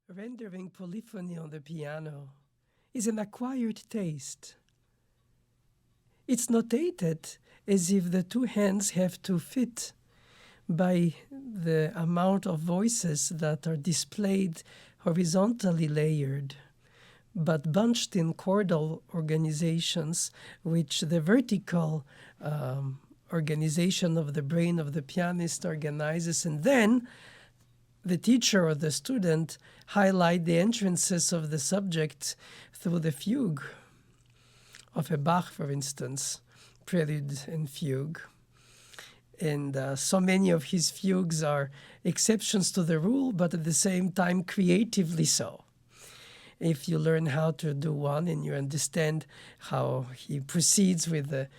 Rendering polyphony on the piano is an acquired taste. It's notated as if the two hands have to fit by the amount of voices that are displayed horizontally layered, but bunched in chordal organizations, which the vertical organization of the brain of the pianist organizes, and then the teacher or the student highlight the entrances of the subject through the fugue of a Bach, for instance, prelude and fugue. And so many of his fugues are exceptions to the rule, but at the same time creatively so. If you learn how to do one and you understand how he proceeds with the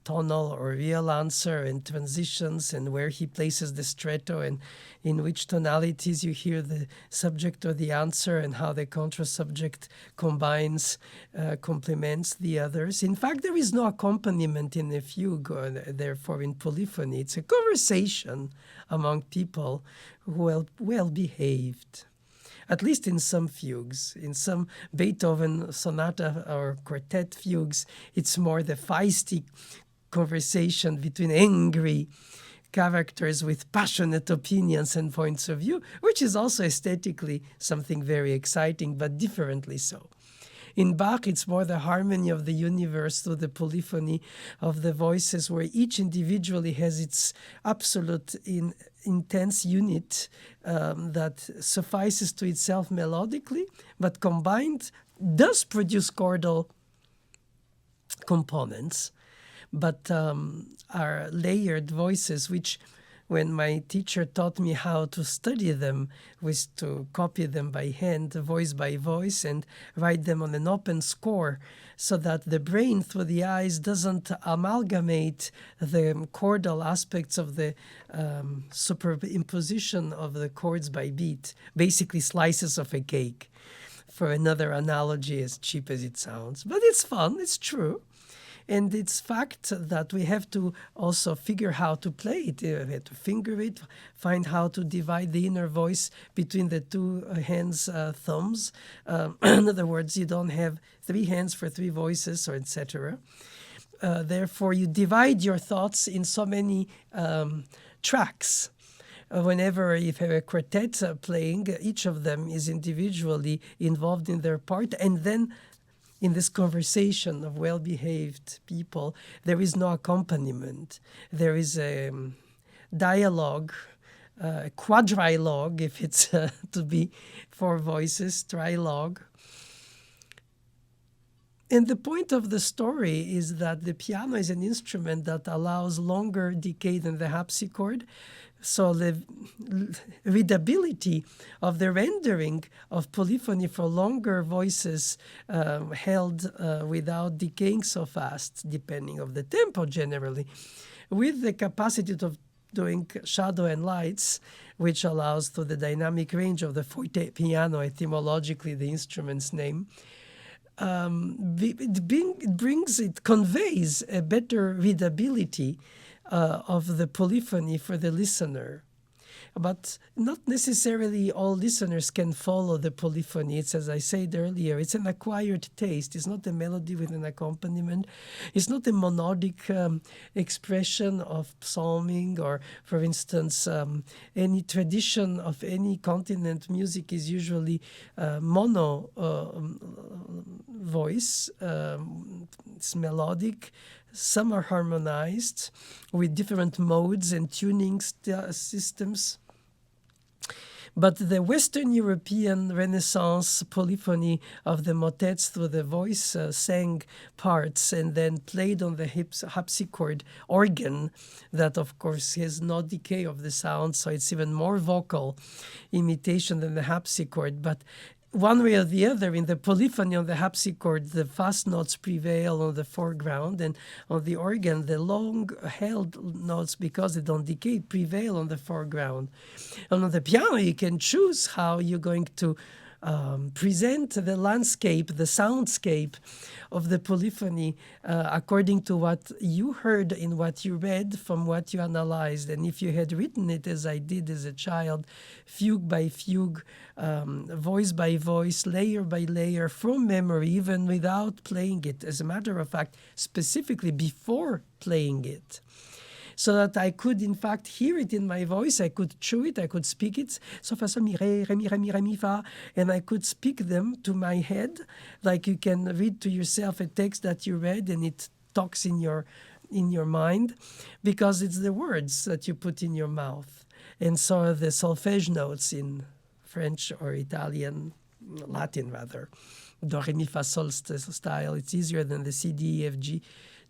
tonal or real answer and transitions and where he places the stretto and in which tonalities you hear the subject or the answer and how the contra-subject combines, complements the others. In fact, there is no accompaniment in a fugue, or therefore in polyphony. It's a conversation among people who are well behaved. At least in some fugues. In some Beethoven sonata or quartet fugues, it's more the feisty conversation between angry characters with passionate opinions and points of view, which is also aesthetically something very exciting, but differently so. In Bach, it's more the harmony of the universe through the polyphony of the voices, where each individually has its absolute intense unit that suffices to itself melodically, but combined does produce chordal components, but are layered voices, which when my teacher taught me how to study them was to copy them by hand, voice by voice, and write them on an open score so that the brain through the eyes doesn't amalgamate the chordal aspects of the superimposition of the chords by beat, basically slices of a cake, for another analogy as cheap as it sounds. But it's fun, it's true. And it's fact that we have to also figure how to play it. We have to finger it, find how to divide the inner voice between the two hands' thumbs. In other words, you don't have three hands for three voices, or etc. Therefore, you divide your thoughts in so many tracks. Whenever you have a quartet playing, each of them is individually involved in their part, and then in this conversation of well-behaved people, there is no accompaniment. There is a dialogue, a quadrilogue, if it's to be four voices, trilogue. And the point of the story is that the piano is an instrument that allows longer decay than the harpsichord. So the readability of the rendering of polyphony for longer voices held without decaying so fast, depending on the tempo generally, with the capacity of doing shadow and lights, which allows through the dynamic range of the forte piano, etymologically the instrument's name, it conveys a better readability of the polyphony for the listener. But not necessarily all listeners can follow the polyphony. It's, as I said earlier, it's an acquired taste. It's not a melody with an accompaniment. It's not a monodic expression of psalming, or, for instance, any tradition of any continent music is usually mono voice. It's melodic. Some are harmonized with different modes and tuning systems. But the Western European Renaissance polyphony of the motets through the voice sang parts and then played on the harpsichord organ that, of course, has no decay of the sound, so it's even more vocal imitation than the harpsichord. But one way or the other, in the polyphony on the harpsichord, the fast notes prevail on the foreground, and on the organ, the long-held notes, because they don't decay, prevail on the foreground. And on the piano, you can choose how you're going to present the landscape, the soundscape of the polyphony according to what you heard in what you read from what you analyzed. And if you had written it as I did as a child, fugue by fugue, voice by voice, layer by layer, from memory, even without playing it, as a matter of fact, specifically before playing it, so that I could, in fact, hear it in my voice. I could chew it, I could speak it, so fa, sol, mi, re, mi, re, mi, re, mi, fa, and I could speak them to my head, like you can read to yourself a text that you read and it talks in your mind, because it's the words that you put in your mouth. And so the solfège notes in French or Italian, Latin rather, do, re, mi, fa, sol style, it's easier than the C, D, E, F, G,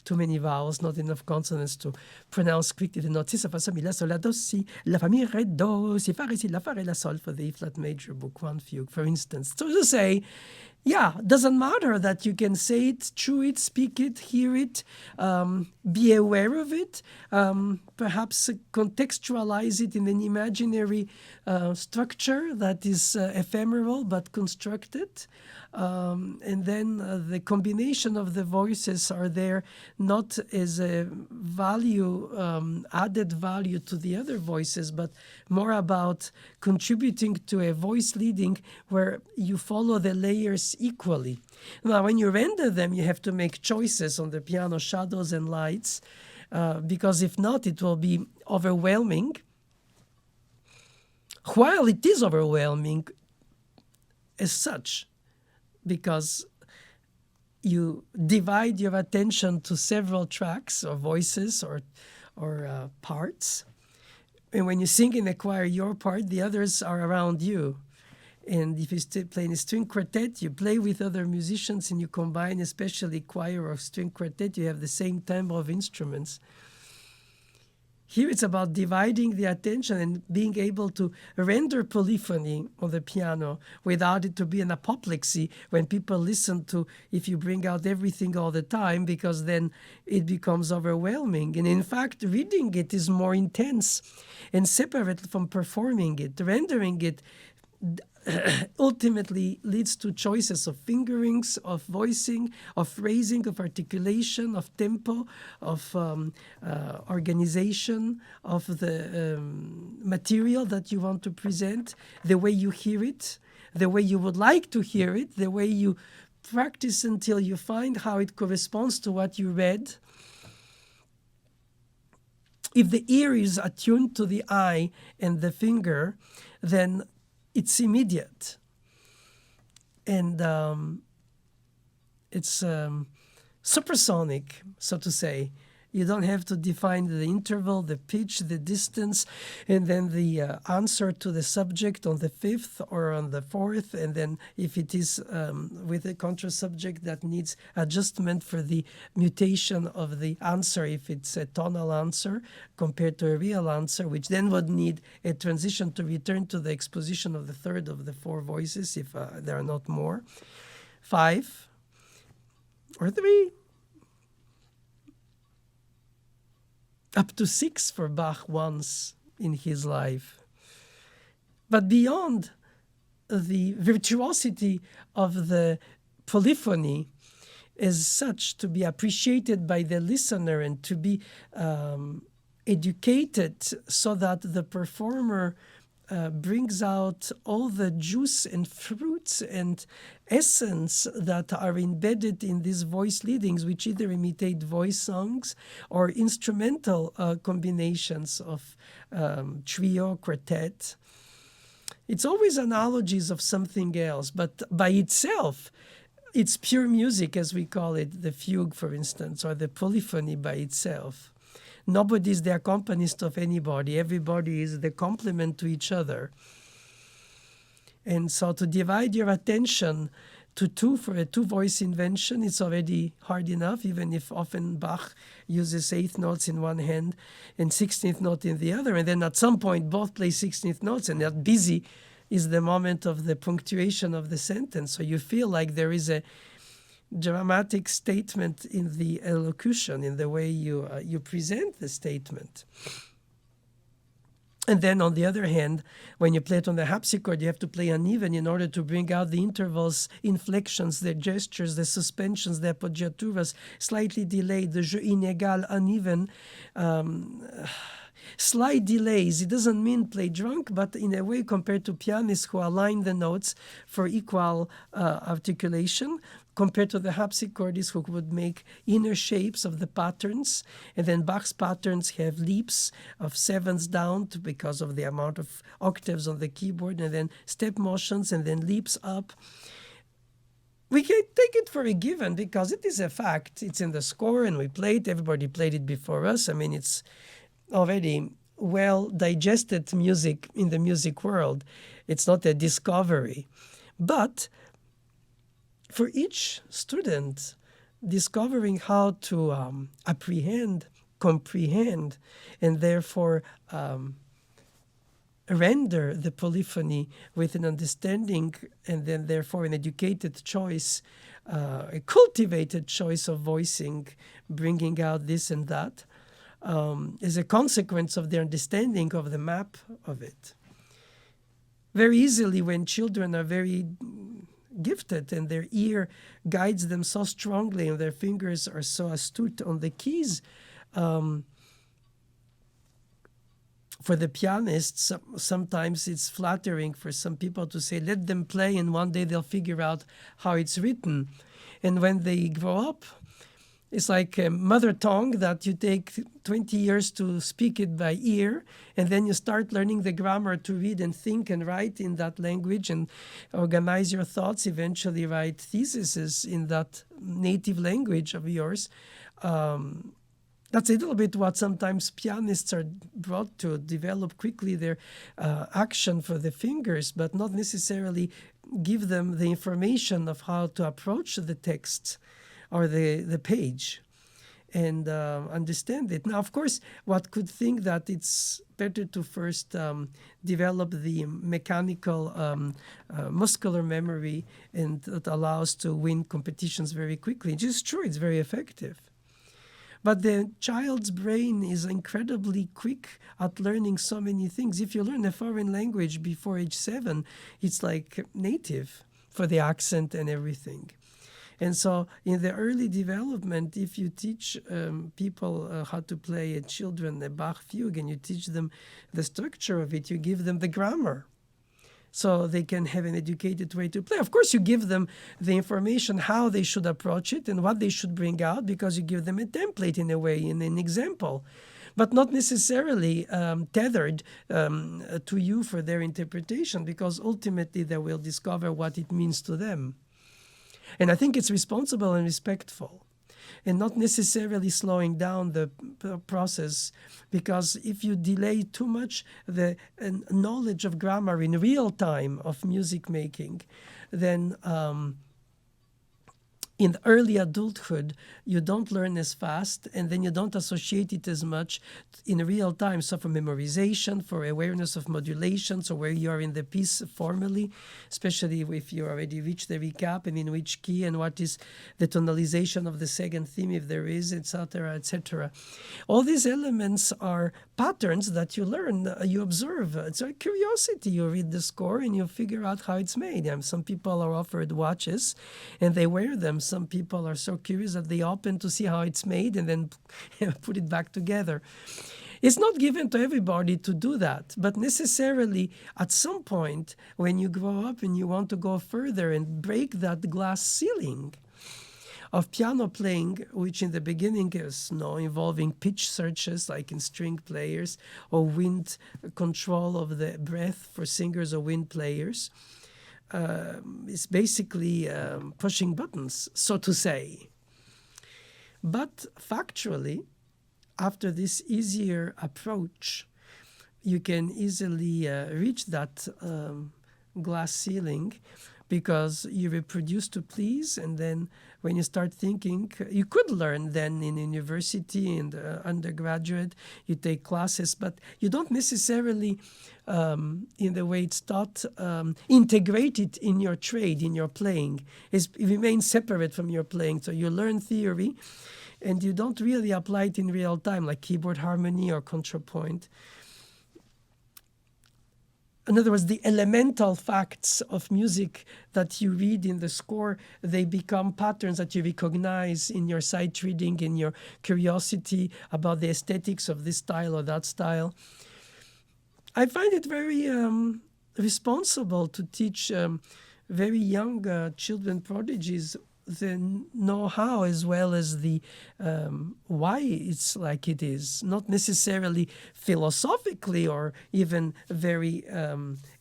too many vowels, not enough consonants to pronounce quickly the notes. Si, fa, sol, mi, la, sol, la, do, si, la, fa, mi, re, do, si, fa, re, si, la, fa, re, la, sol for the E flat major book 1 fugue, for instance. So to say, yeah, doesn't matter that you can say it, chew it, speak it, hear it, be aware of it, perhaps contextualize it in an imaginary structure that is ephemeral but constructed. And then the combination of the voices are there not as a value, added value to the other voices, but more about contributing to a voice leading where you follow the layers equally. Now, when you render them, you have to make choices on the piano, shadows and lights, because if not, it will be overwhelming. While it is overwhelming as such, because you divide your attention to several tracks or voices or parts. And when you sing in a choir your part, the others are around you. And if you play in a string quartet, you play with other musicians and you combine, especially choir or string quartet, you have the same timbre of instruments. Here it's about dividing the attention and being able to render polyphony on the piano without it to be an apoplexy when people listen to, if you bring out everything all the time, because then it becomes overwhelming. And in fact, reading it is more intense and separate from performing it. Rendering it ultimately leads to choices of fingerings, of voicing, of phrasing, of articulation, of tempo, of organization, of the material that you want to present, the way you hear it, the way you would like to hear it, the way you practice until you find how it corresponds to what you read. If the ear is attuned to the eye and the finger, then it's immediate. And it's supersonic, so to say. You don't have to define the interval, the pitch, the distance, and then the answer to the subject on the fifth or on the fourth. And then if it is with a contra-subject that needs adjustment for the mutation of the answer, if it's a tonal answer compared to a real answer, which then would need a transition to return to the exposition of the third of the four voices, if there are not more. 5 or 3. Up to 6 for Bach once in his life. But beyond the virtuosity of the polyphony as such, to be appreciated by the listener and to be educated so that the performer brings out all the juice and fruits and essence that are embedded in these voice leadings, which either imitate voice songs or instrumental combinations of trio, quartet. It's always analogies of something else, but by itself, it's pure music, as we call it, the fugue, for instance, or the polyphony by itself. Nobody is the accompanist of anybody. Everybody is the complement to each other. And so to divide your attention to 2 for a 2-voice invention, it's already hard enough, even if often Bach uses 8th notes in one hand and 16th note in the other. And then at some point, both play 16th notes, and that busy is the moment of the punctuation of the sentence. So you feel like there is a dramatic statement in the elocution, in the way you present the statement. And then on the other hand, when you play it on the harpsichord, you have to play uneven in order to bring out the intervals, inflections, the gestures, the suspensions, the appoggiaturas, slightly delayed, the jeu inégal, uneven, slight delays. It doesn't mean play drunk, but in a way compared to pianists who align the notes for equal articulation, compared to the harpsichordists who would make inner shapes of the patterns. And then Bach's patterns have leaps of sevenths down because of the amount of octaves on the keyboard, and then step motions, and then leaps up. We can take it for a given because it is a fact. It's in the score and we play it. Everybody played it before us. I mean, it's already well digested music in the music world. It's not a discovery. But for each student, discovering how to apprehend, comprehend, and therefore render the polyphony with an understanding, and then therefore an educated choice, a cultivated choice of voicing, bringing out this and that, is a consequence of their understanding of the map of it. Very easily, when children are very gifted and their ear guides them so strongly and their fingers are so astute on the keys, for the pianists, sometimes it's flattering for some people to say, let them play and one day they'll figure out how it's written. And when they grow up, it's like a mother tongue that you take 20 years to speak it by ear, and then you start learning the grammar to read and think and write in that language and organize your thoughts, eventually write theses in that native language of yours. That's a little bit what sometimes pianists are brought to develop quickly their action for the fingers, but not necessarily give them the information of how to approach the text or the page and understand it. Now, of course, one could think that it's better to first develop the mechanical muscular memory, and that allows to win competitions very quickly. Which is true, it's very effective. But the child's brain is incredibly quick at learning so many things. If you learn a foreign language before age 7, it's like native for the accent and everything. And so in the early development, if you teach people how to play, children, a Bach fugue, and you teach them the structure of it, you give them the grammar, so they can have an educated way to play. Of course, you give them the information how they should approach it and what they should bring out, because you give them a template in a way, in an example, but not necessarily tethered to you for their interpretation, because ultimately they will discover what it means to them. And I think it's responsible and respectful, and not necessarily slowing down the process, because if you delay too much the knowledge of grammar in real time of music making, then in early adulthood, you don't learn as fast, and then you don't associate it as much in real time. So for memorization, for awareness of modulation, so where you are in the piece formally, especially if you already reached the recap and in which key and what is the tonalization of the second theme, if there is, etc., etc. All these elements are patterns that you learn, you observe. It's a curiosity. You read the score and you figure out how it's made. Some people are offered watches and they wear them. Some people are so curious that they open to see how it's made and then put it back together. It's not given to everybody to do that, but necessarily at some point when you grow up and you want to go further and break that glass ceiling of piano playing, which in the beginning is involving pitch searches like in string players, or wind control of the breath for singers or wind players, it's basically pushing buttons, so to say. But factually, after this easier approach, you can easily reach that glass ceiling, because you reproduce to please, and then when you start thinking, you could learn then in university and undergraduate, you take classes, but you don't necessarily, in the way it's taught, integrate it in your trade, in your playing. It remains separate from your playing. So you learn theory, and you don't really apply it in real time, like keyboard harmony or contrapoint. in other words, the elemental facts of music that you read in the score, they become patterns that you recognize in your sight reading, in your curiosity about the aesthetics of this style or that style. I find it very responsible to teach very young children prodigies the know-how as well as the why it's like it is, not necessarily philosophically or even very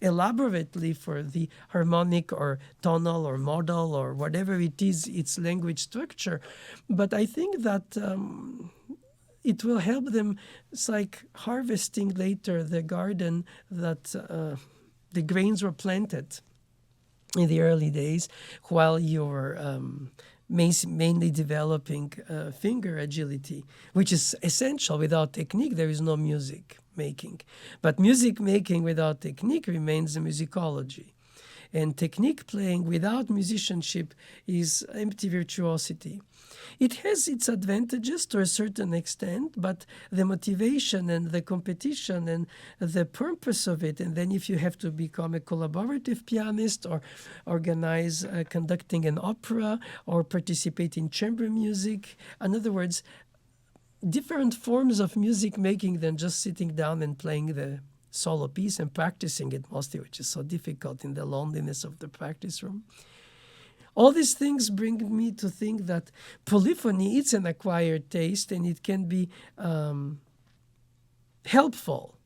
elaborately for the harmonic or tonal or modal or whatever it is, its language structure. But I think that it will help them. It's like harvesting later the garden that the grains were planted in the early days, while you're mainly developing finger agility, which is essential. Without technique, there is no music making. But music making without technique remains a musicology. And technique playing without musicianship is empty virtuosity. It has its advantages to a certain extent, but the motivation and the competition and the purpose of it, and then if you have to become a collaborative pianist or organize conducting an opera or participate in chamber music, in other words, different forms of music making than just sitting down and playing the solo piece and practicing it mostly, which is so difficult in the loneliness of the practice room. All these things bring me to think that polyphony is an acquired taste, and it can be helpful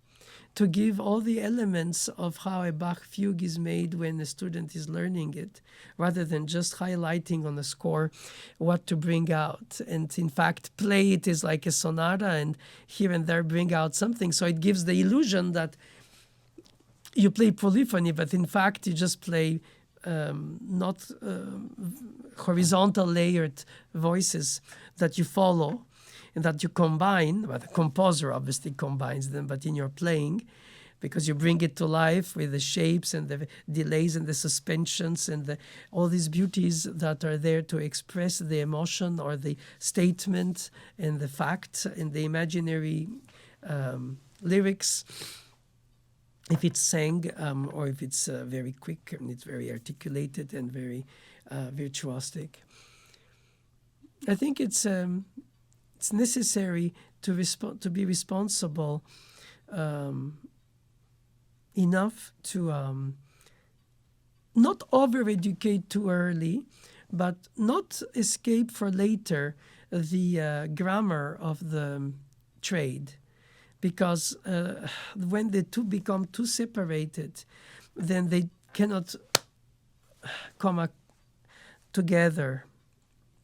to give all the elements of how a Bach fugue is made when a student is learning it, rather than just highlighting on the score what to bring out. And in fact, play it is like a sonata, and here and there bring out something. So it gives the illusion that you play polyphony, but in fact you just play not horizontal layered voices that you follow and that you combine. Well, the composer obviously combines them, but in your playing, because you bring it to life with the shapes and the delays and the suspensions and all these beauties that are there to express the emotion or the statement and the fact and the imaginary lyrics. If it's sang or if it's very quick and it's very articulated and very virtuosic. I think it's necessary to be responsible enough to not over-educate too early, but not escape for later the grammar of the trade. Because when the two become too separated, then they cannot come together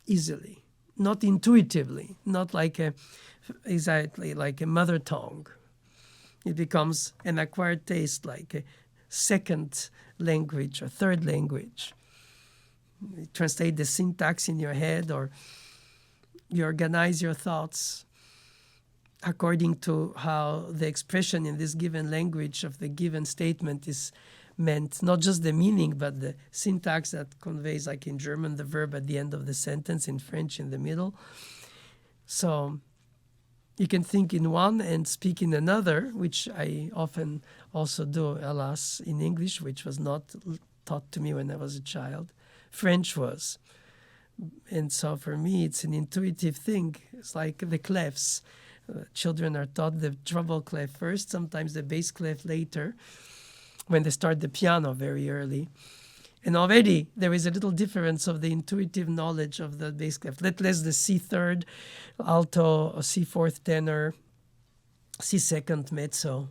easily, not intuitively, not like exactly like a mother tongue. It becomes an acquired taste, like a second language or third language. You translate the syntax in your head, or you organize your thoughts according to how the expression in this given language of the given statement is meant, not just the meaning, but the syntax that conveys, like in German, the verb at the end of the sentence, in French in the middle. So you can think in one and speak in another, which I often also do, alas, in English, which was not taught to me when I was a child. French was. And so for me, it's an intuitive thing. It's like the clefs. Children are taught the treble clef first, sometimes the bass clef later, when they start the piano very early. And already there is a little difference of the intuitive knowledge of the bass clef. Let less the C third, alto, or C fourth tenor, C second mezzo,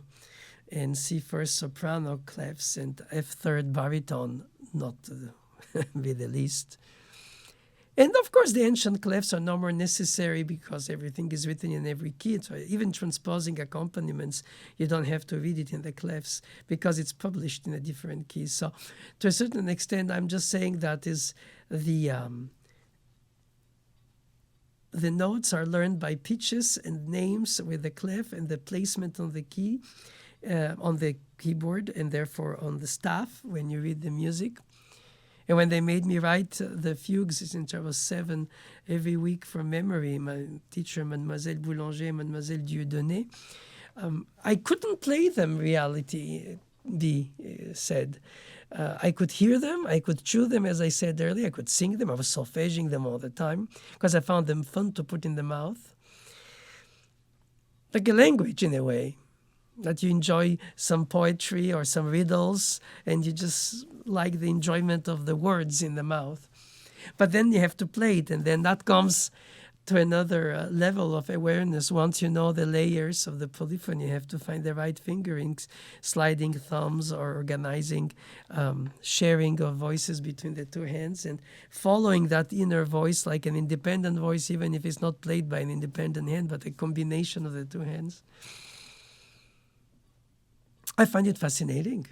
and C first soprano clefs, and F third baritone, not be the least. And of course, the ancient clefs are no more necessary because everything is written in every key. So even transposing accompaniments, you don't have to read it in the clefs because it's published in a different key. So to a certain extent, I'm just saying that is the notes are learned by pitches and names with the clef and the placement on the key, on the keyboard, and therefore on the staff when you read the music. And when they made me write the fugues since I was 7 every week from memory, my teacher, Mademoiselle Boulanger, Mademoiselle Dieudonné, I couldn't play them reality. be said. I could hear them, I could chew them, as I said earlier, I could sing them, I was solfeging them all the time because I found them fun to put in the mouth. Like a language in a way, that you enjoy some poetry or some riddles and you just like the enjoyment of the words in the mouth. But then you have to play it, and then that comes to another level of awareness. Once you know the layers of the polyphony, you have to find the right fingerings, sliding thumbs, or organizing sharing of voices between the two hands, and following that inner voice like an independent voice, even if it's not played by an independent hand, but a combination of the two hands. I find it fascinating.